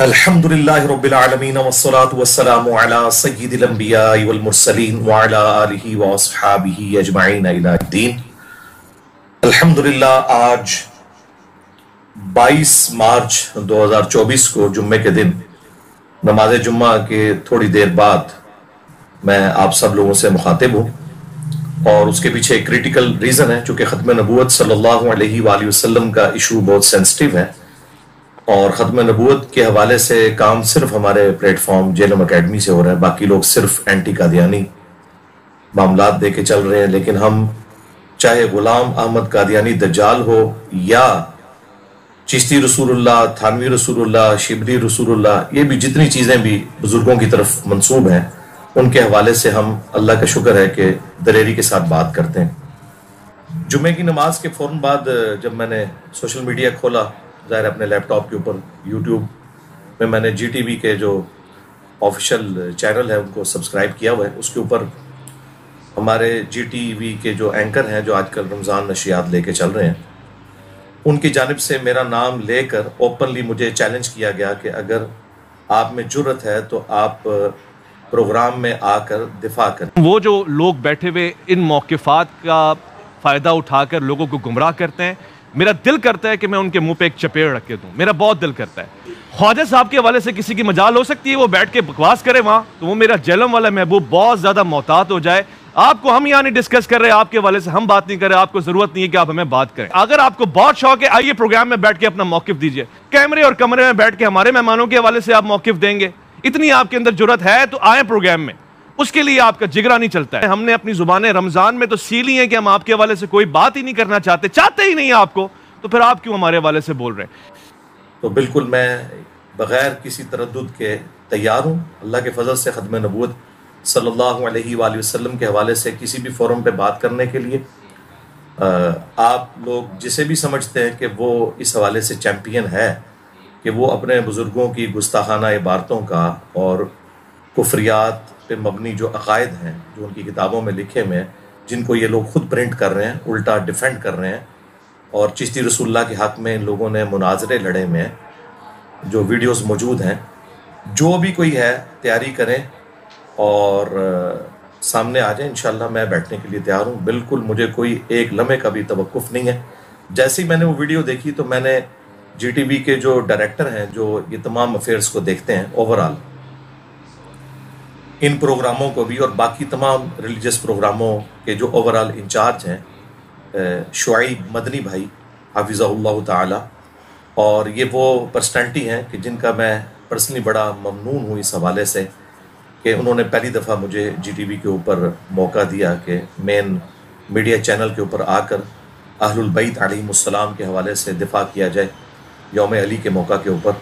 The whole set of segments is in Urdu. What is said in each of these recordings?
الحمدللہ رب العالمین والصلاة والسلام علی سید الانبیاء والمرسلین وعلی آلہ واصحابہ اجمعین الی الدین۔ الحمدللہ آج 22 مارچ 2024 کو جمعے کے دن نماز جمعہ کے تھوڑی دیر بعد میں آپ سب لوگوں سے مخاطب ہوں، اور اس کے پیچھے ایک کریٹیکل ریزن ہے، چونکہ ختم نبوت صلی اللہ علیہ وآلہ وسلم کا ایشو بہت سینسٹیو ہے، اور ختم نبوت کے حوالے سے کام صرف ہمارے پلیٹ فارم جیلم اکیڈمی سے ہو رہا ہے، باقی لوگ صرف اینٹی قادیانی معاملات دے کے چل رہے ہیں۔ لیکن ہم چاہے غلام احمد قادیانی دجال ہو یا چشتی رسول اللہ، تھانوی رسول اللہ، شبلی رسول اللہ، یہ بھی جتنی چیزیں بھی بزرگوں کی طرف منسوب ہیں، ان کے حوالے سے ہم اللہ کا شکر ہے کہ دلیری کے ساتھ بات کرتے ہیں۔ جمعے کی نماز کے فوراً بعد جب میں نے سوشل میڈیا کھولا، ظاہر اپنے لیپ ٹاپ کے اوپر یوٹیوب میں میں نے جی ٹی وی کے جو آفیشیل چینل ہے ان کو سبسکرائب کیا ہوا ہے۔ اس کے اوپر ہمارے جی ٹی وی کے جو اینکر ہیں، جو آج کل رمضان نشریات لے کے چل رہے ہیں، ان کی جانب سے میرا نام لے کر اوپنلی مجھے چیلنج کیا گیا کہ اگر آپ میں جرت ہے تو آپ پروگرام میں آ کر دفاع کریں۔ وہ جو لوگ بیٹھے ہوئے ان موقفات کا فائدہ اٹھا کر لوگوں کو گمراہ کرتے ہیں، میرا دل کرتا ہے کہ میں ان کے منہ پہ ایک چپیڑ رکھ کے دوں، میرا بہت دل کرتا ہے۔ خواجہ صاحب کے حوالے سے کسی کی مجال ہو سکتی ہے وہ بیٹھ کے بکواس کرے وہاں، تو وہ میرا جہلم والا محبوب بہت زیادہ محتاط ہو جائے۔ آپ کو ہم یہاں نہیں ڈسکس کر رہے، آپ کے حوالے سے ہم بات نہیں کر رہے، آپ کو ضرورت نہیں ہے کہ آپ ہمیں بات کریں۔ اگر آپ کو بہت شوق ہے، آئیے پروگرام میں بیٹھ کے اپنا موقف دیجئے، کیمرے اور کمرے میں بیٹھ کے ہمارے مہمانوں کے حوالے سے آپ موقف دیں گے، اتنی آپ کے اندر جرت ہے تو آئیں پروگرام میں، اس کے لیے آپ کا جگرا نہیں چلتا ہے۔ ہم نے اپنی زبانیں رمضان میں تو سیلی ہیں کہ ہم آپ کے حوالے سے کوئی بات ہی نہیں کرنا چاہتے ہی نہیں آپ کو، تو پھر آپ کیوں ہمارے حوالے سے بول رہے ہیں؟ تو بالکل میں بغیر کسی تردد کے تیار ہوں اللہ کے فضل سے ختم نبوت صلی اللہ علیہ وآلہ وسلم کے حوالے سے کسی بھی فورم پہ بات کرنے کے لیے۔ آپ لوگ جسے بھی سمجھتے ہیں کہ وہ اس حوالے سے چیمپئن ہے کہ وہ اپنے بزرگوں کی گستاخانہ عبارتوں کا اور کفریات پہ مبنی جو عقائد ہیں جو ان کی کتابوں میں لکھے ہوئے ہیں، جن کو یہ لوگ خود پرنٹ کر رہے ہیں، الٹا ڈیفینڈ کر رہے ہیں، اور چشتی رسول اللہ کے حق میں ان لوگوں نے مناظرے لڑے ہوئے ہیں، جو ویڈیوز موجود ہیں، جو بھی کوئی ہے تیاری کریں اور سامنے آ جائیں، انشاءاللہ میں بیٹھنے کے لیے تیار ہوں۔ بالکل مجھے کوئی ایک لمحے کا بھی توقف نہیں ہے۔ جیسے ہی میں نے وہ ویڈیو دیکھی تو میں نے جی ٹی وی کے جو ڈائریکٹر ہیں، جو یہ تمام افیئرز کو دیکھتے ہیں اوورال، ان پروگراموں کو بھی اور باقی تمام ریلیجس پروگراموں کے جو اوورال انچارج ہیں، شعیب مدنی بھائی حافظہ اللہ تعالی، اور یہ وہ پرسنالٹی ہیں کہ جن کا میں پرسنلی بڑا ممنون ہوں اس حوالے سے کہ انہوں نے پہلی دفعہ مجھے جی ٹی وی کے اوپر موقع دیا کہ مین میڈیا چینل کے اوپر آ کر اہل البیت علیہم السلام کے حوالے سے دفاع کیا جائے یوم علی کے موقع کے اوپر،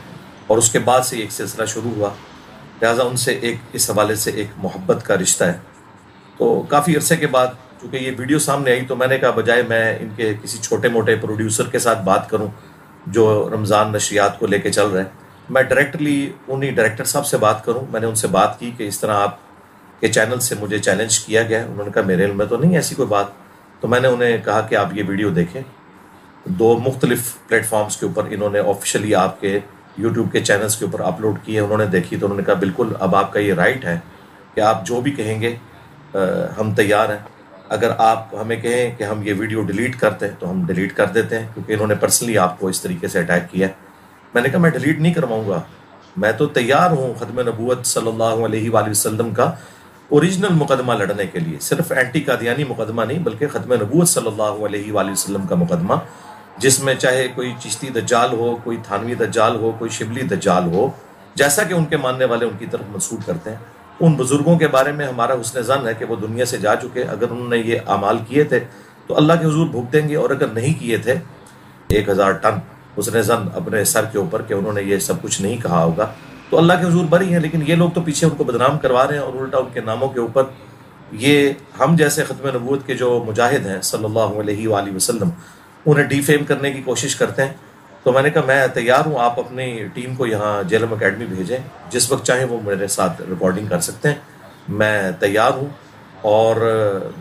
اور اس کے بعد سے ایک سلسلہ شروع ہوا، لہٰذا ان سے اس حوالے سے ایک محبت کا رشتہ ہے۔ تو کافی عرصے کے بعد چونکہ یہ ویڈیو سامنے آئی تو میں نے کہا بجائے میں ان کے کسی چھوٹے موٹے پروڈیوسر کے ساتھ بات کروں جو رمضان نشریات کو لے کے چل رہے ہیں، میں ڈائریکٹلی انہی ڈائریکٹر صاحب سے بات کروں۔ میں نے ان سے بات کی کہ اس طرح آپ کے چینل سے مجھے چیلنج کیا گیا ہے۔ انہوں نے کہا میرے علم میں تو نہیں ایسی کوئی بات۔ تو میں نے انہیں کہا کہ آپ یہ ویڈیو دیکھیں، 2 مختلف پلیٹ فارمز کے اوپر انہوں نے آفیشلی آپ کے یوٹیوب کے چینلز کے اوپر اپلوڈ کیے، انہوں نے دیکھی تو انہوں نے کہا بالکل اب آپ کا یہ رائٹ ہے کہ آپ جو بھی کہیں گے ہم تیار ہیں۔ اگر آپ ہمیں کہیں کہ ہم یہ ویڈیو ڈیلیٹ کرتے ہیں تو ہم ڈیلیٹ کر دیتے ہیں، کیونکہ انہوں نے پرسنلی آپ کو اس طریقے سے اٹیک کیا ہے۔ میں نے کہا میں ڈیلیٹ نہیں کرواؤں گا، میں تو تیار ہوں ختم نبوت صلی اللہ علیہ وآلہ وسلم کا اوریجنل مقدمہ لڑنے کے لیے، صرف اینٹی قادیانی مقدمہ نہیں بلکہ ختم نبوت صلی اللہ علیہ وآلہ وسلم کا مقدمہ، جس میں چاہے کوئی چشتی دجال ہو، کوئی تھانوی دجال ہو، کوئی شبلی دجال ہو، جیسا کہ ان کے ماننے والے ان کی طرف منسوب کرتے ہیں۔ ان بزرگوں کے بارے میں ہمارا حسن ظن ہے کہ وہ دنیا سے جا چکے، اگر انہوں نے یہ اعمال کیے تھے تو اللہ کے حضور بھگتیں گے، اور اگر نہیں کیے تھے 1000 ٹن حسن ظن اپنے سر کے اوپر کہ انہوں نے یہ سب کچھ نہیں کہا ہوگا، تو اللہ کے حضور بری ہیں۔ لیکن یہ لوگ تو پیچھے ان کو بدنام کروا رہے ہیں، اور الٹا ان کے ناموں کے اوپر یہ ہم جیسے ختم نبوت کے جو مجاہد ہیں صلی اللہ علیہ وآلہ وسلم انہیں ڈی فیم کرنے کی کوشش کرتے ہیں۔ تو میں نے کہا میں تیار ہوں، آپ اپنی ٹیم کو یہاں جیلم اکیڈمی بھیجیں، جس وقت چاہیں وہ میرے ساتھ ریکارڈنگ کر سکتے ہیں، میں تیار ہوں۔ اور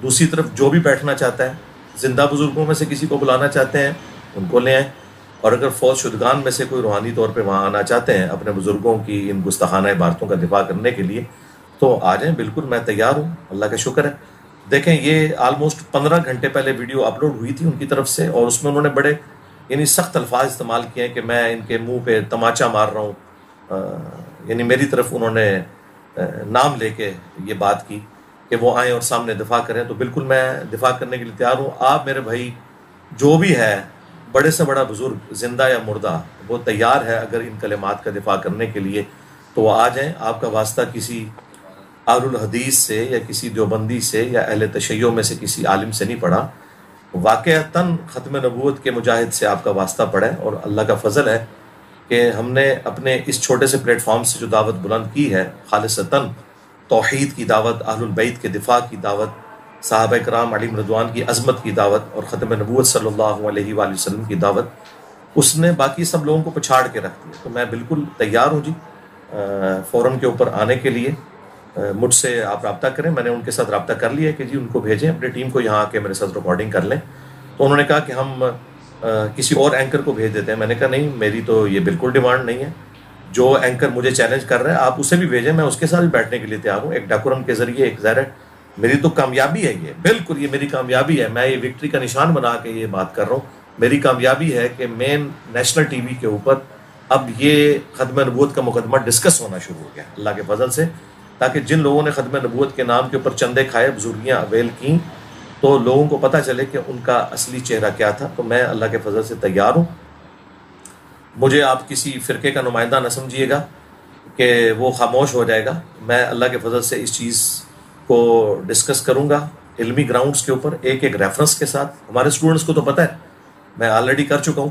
دوسری طرف جو بھی بیٹھنا چاہتا ہے، زندہ بزرگوں میں سے کسی کو بلانا چاہتے ہیں ان کو لے آئیں، اور اگر فوج شدگان میں سے کوئی روحانی طور پہ وہاں آنا چاہتے ہیں اپنے بزرگوں کی ان گستاخانہ عبارتوں کا دفاع کرنے کے لیے تو آ جائیں، بالکل میں تیار ہوں، اللہ کا شکر ہے۔ دیکھیں یہ آلموسٹ 15 گھنٹے پہلے ویڈیو اپلوڈ ہوئی تھی ان کی طرف سے، اور اس میں انہوں نے بڑے یعنی سخت الفاظ استعمال کیے ہیں کہ میں ان کے منہ پہ تماچا مار رہا ہوں، یعنی میری طرف انہوں نے نام لے کے یہ بات کی کہ وہ آئیں اور سامنے دفاع کریں، تو بالکل میں دفاع کرنے کے لیے تیار ہوں۔ آپ میرے بھائی جو بھی ہے، بڑے سے بڑا بزرگ زندہ یا مردہ، وہ تیار ہے اگر ان کلمات کا دفاع کرنے کے لیے تو وہ آ جائیں۔ آپ کا واسطہ کسی اہل الحدیث سے یا کسی دیوبندی سے یا اہل تشیع میں سے کسی عالم سے نہیں پڑا، واقعتاً ختم نبوت کے مجاہد سے آپ کا واسطہ پڑا ہے، اور اللہ کا فضل ہے کہ ہم نے اپنے اس چھوٹے سے پلیٹ فارم سے جو دعوت بلند کی ہے، خالصتاً توحید کی دعوت، اہل البیت کے دفاع کی دعوت، صحابہ کرام علیہم رضوان کی عظمت کی دعوت، اور ختم نبوت صلی اللہ علیہ وآلہ وسلم کی دعوت، اس نے باقی سب لوگوں کو پچھاڑ کے رکھ دیا۔ تو میں بالکل تیار ہوں جی فورم کے اوپر آنے کے لیے۔ مجھ سے آپ رابطہ کریں، میں نے ان کے ساتھ رابطہ کر لیا کہ جی ان کو بھیجیں اپنی ٹیم کو یہاں آ کے میرے ساتھ ریکارڈنگ کر لیں۔ تو انہوں نے کہا کہ ہم کسی اور اینکر کو بھیج دیتے ہیں۔ میں نے کہا نہیں، میری تو یہ بالکل ڈیمانڈ نہیں ہے، جو اینکر مجھے چیلنج کر رہے ہیں آپ اسے بھی بھیجیں، میں اس کے ساتھ بھی بیٹھنے کے لیے تیار ہوں۔ ایک ڈیکورم کے ذریعے ایک ظاہر ہے میری تو کامیابی ہے، یہ بالکل یہ میری کامیابی ہے، میں یہ وکٹری کا نشان بنا کے یہ بات کر رہا ہوں۔ میری کامیابی ہے کہ مین نیشنل ٹی وی کے اوپر اب یہ ختم نبوت کا مقدمہ ڈسکس ہونا شروع ہو گیا اللہ کے فضل سے، تاکہ جن لوگوں نے ختم نبوت کے نام کے اوپر چندے کھائے، بزرگیاں اویل کیں، تو لوگوں کو پتہ چلے کہ ان کا اصلی چہرہ کیا تھا۔ تو میں اللہ کے فضل سے تیار ہوں۔ مجھے آپ کسی فرقے کا نمائندہ نہ سمجھیے گا کہ وہ خاموش ہو جائے گا، میں اللہ کے فضل سے اس چیز کو ڈسکس کروں گا علمی گراؤنڈز کے اوپر، ایک ایک ریفرنس کے ساتھ۔ ہمارے اسٹوڈنٹس کو تو پتہ ہے، میں آلریڈی کر چکا ہوں